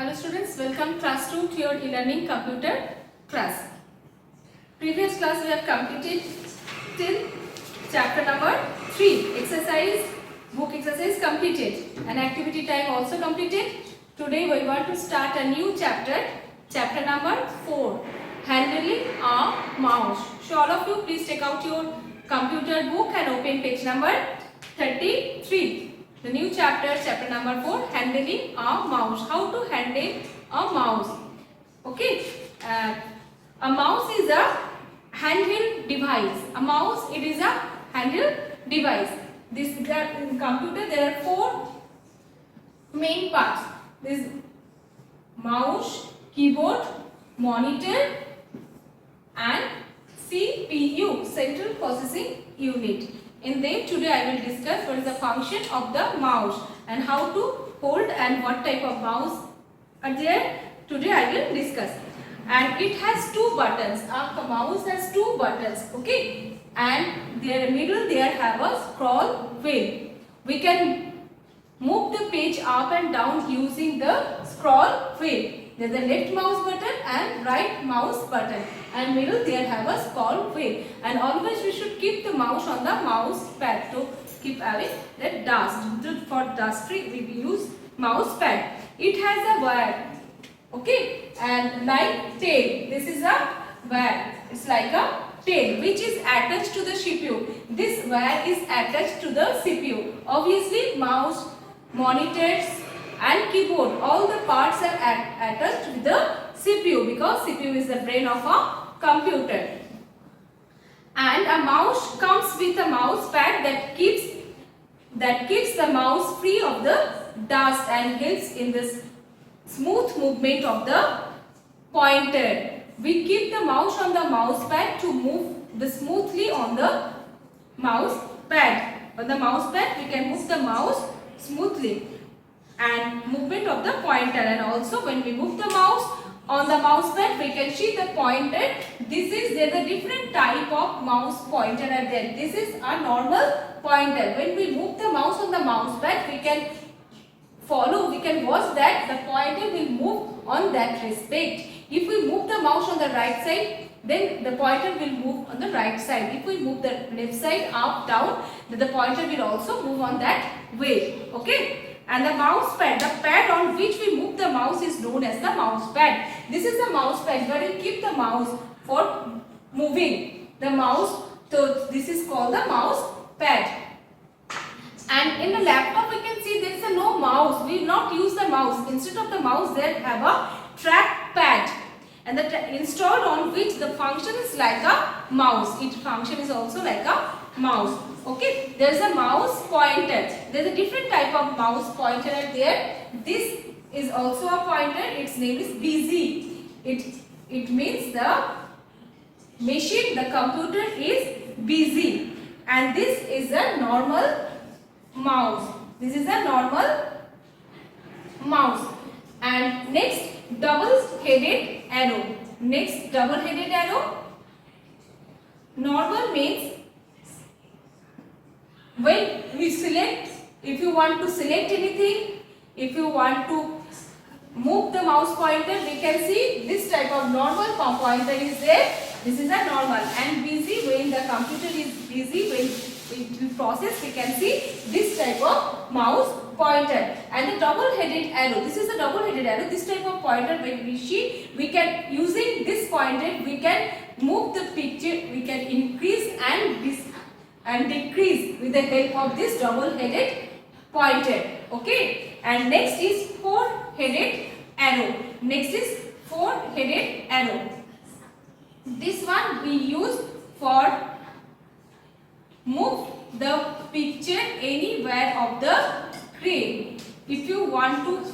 Hello students, welcome class 2 to your e-learning computer class. Previous class we have completed till chapter number 3. Exercise, book exercise completed and activity time also completed. Today we want to start a new chapter, chapter number 4, handling a mouse. So all of you please take out your computer book and open page number 33. The new chapter, chapter number 4, handling a mouse. How to handle a mouse. Okay. A mouse is a handheld device. A mouse, it is a handheld device. This in computer there are 4 main parts. This mouse, keyboard, monitor and CPU, central processing unit. In them today I will discuss what is the function of the mouse and how to hold and what type of mouse are there. Today I will discuss. And it has 2 buttons. A mouse has 2 buttons. Okay. And their middle there have a scroll wheel. We can move the page up and down using the scroll wheel. There is a left mouse button and right mouse button, and middle there have a scroll wheel. And always we should keep the mouse on the mouse pad to keep away the dust. For dust free we use mouse pad. It has a wire, okay, and like tail. This is a wire. It's like a tail which is attached to the CPU. This wire is attached to the CPU. Obviously mouse, monitors and keyboard, all the parts are attached with the CPU because CPU is the brain of a computer. And a mouse comes with a mouse pad that keeps the mouse free of the dust and helps in this smooth movement of the pointer. We keep the mouse on the mouse pad to move smoothly on the mouse pad. On the mouse pad we can move the mouse smoothly and movement of the pointer, and also when we move the mouse on the mouse pad we can see the pointer. There is a different type of mouse pointer are there. This is a normal pointer. When we move the mouse on the mouse pad we can watch that the pointer will move on that respect. If we move the mouse on the right side, then the pointer will move on the right side. If we move the left side up, down, then the pointer will also move on that way. Okay. And the mouse pad, the pad on which we move the mouse is known as the mouse pad. This is the mouse pad where you keep the mouse for moving the mouse. So this is called the mouse pad. And in the laptop we can see there is no mouse. We will not use the mouse. Instead of the mouse there have a track pad. And the installed on which the function is like a mouse. Its function is also like a mouse. Okay, there is a mouse pointer. There is a different type of mouse pointer there. This is also a pointer. Its name is busy. It means the machine, the computer is busy. And this is a normal mouse. This is a normal mouse. And next, double-headed arrow. Next, double-headed arrow. Normal means when we select, if you want to select anything, if you want to move the mouse pointer, we can see this type of normal pointer is there. This is a normal. And busy, when the computer is busy, when it will process, we can see this type of mouse pointer. And the double-headed arrow, this is a double-headed arrow. This type of pointer, when we see, we can, using this pointer, we can move the picture, we can increase and decrease with the help of this double-headed pointer. Okay. And next is 4-headed arrow. Next is 4-headed arrow. This one we use for move the picture anywhere of the screen. If you want to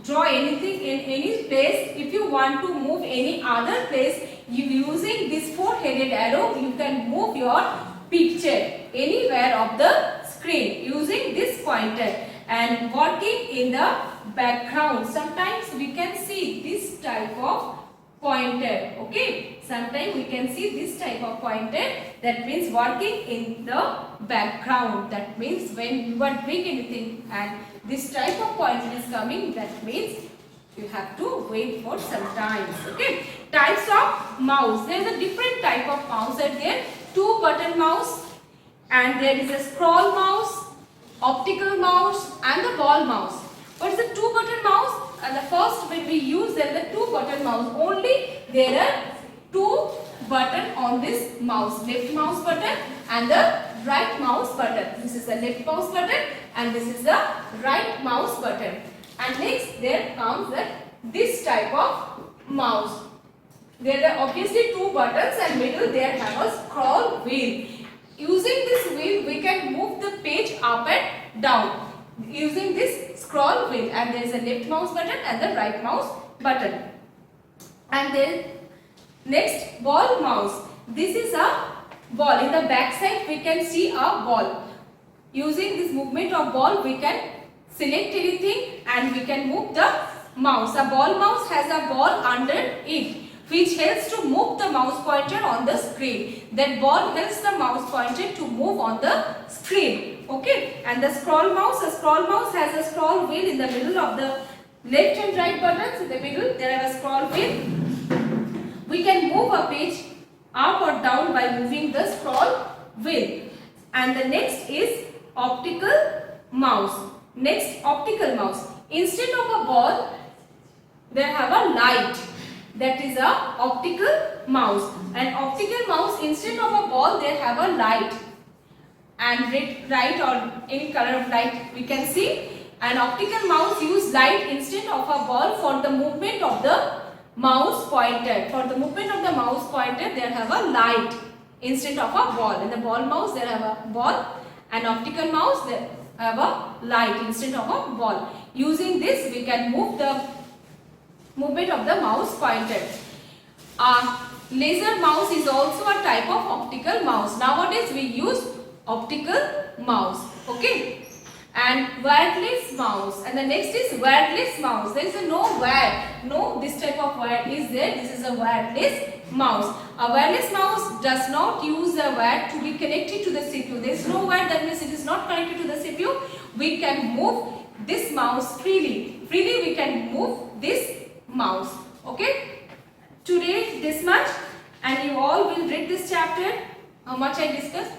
draw anything in any place, if you want to move any other place, using this 4-headed arrow you can move your picture anywhere of the screen using this pointer. And working in the background, sometimes we can see this type of pointer. Okay, sometimes we can see this type of pointer. That means working in the background. That means when you are doing anything and this type of pointer is coming, that means you have to wait for some time. Okay. Types of mouse. There is a different type of mouse are there. 2-button mouse, and there is a scroll mouse, optical mouse, and the ball mouse. What is the 2-button mouse? And the first when we use there is a 2-button mouse. Only there are 2 buttons on this mouse. Left mouse button and the right mouse button. This is the left mouse button and this is the right mouse button. And next there comes this type of mouse. There are obviously 2 buttons and middle there have a scroll wheel. Using this wheel we can move the page up and down using this scroll wheel, and there is a left mouse button and the right mouse button. And then next, ball mouse. This is a ball. In the back side we can see a ball. Using this movement of ball we can select anything and we can move the mouse. A ball mouse has a ball under it which helps to move the mouse pointer on the screen. That ball helps the mouse pointer to move on the screen. Okay. And the scroll mouse has a scroll wheel in the middle of the left and right buttons. In the middle there are a scroll wheel. We can move a page up or down by moving the scroll wheel. And the next is optical mouse. Next, optical mouse. Instead of a ball, they have a light. That is a optical mouse. An optical mouse, instead of a ball, they have a light. And red, right, or any color of light we can see. An optical mouse use light instead of a ball for the movement of the mouse pointer. For the movement of the mouse pointer, they have a light instead of a ball. In the ball mouse, they have a ball. An optical mouse, they have a light instead of a ball. Using this, we can move the movement of the mouse pointer. Laser mouse is also a type of optical mouse. Nowadays, we use optical mouse. Okay. And wireless mouse, and the next is wireless mouse. There is a no wire, no this type of wire is there. This is a wireless mouse. A wireless mouse does not use a wire to be connected to the CPU. There is no wire, that means it is not connected to the CPU. We can move this mouse freely. Freely we can move this mouse. Okay. Today this much, and you all will read this chapter. How much I discussed,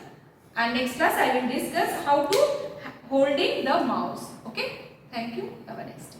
and next class I will discuss how to holding the mouse. Okay. Thank you. Have a nice day.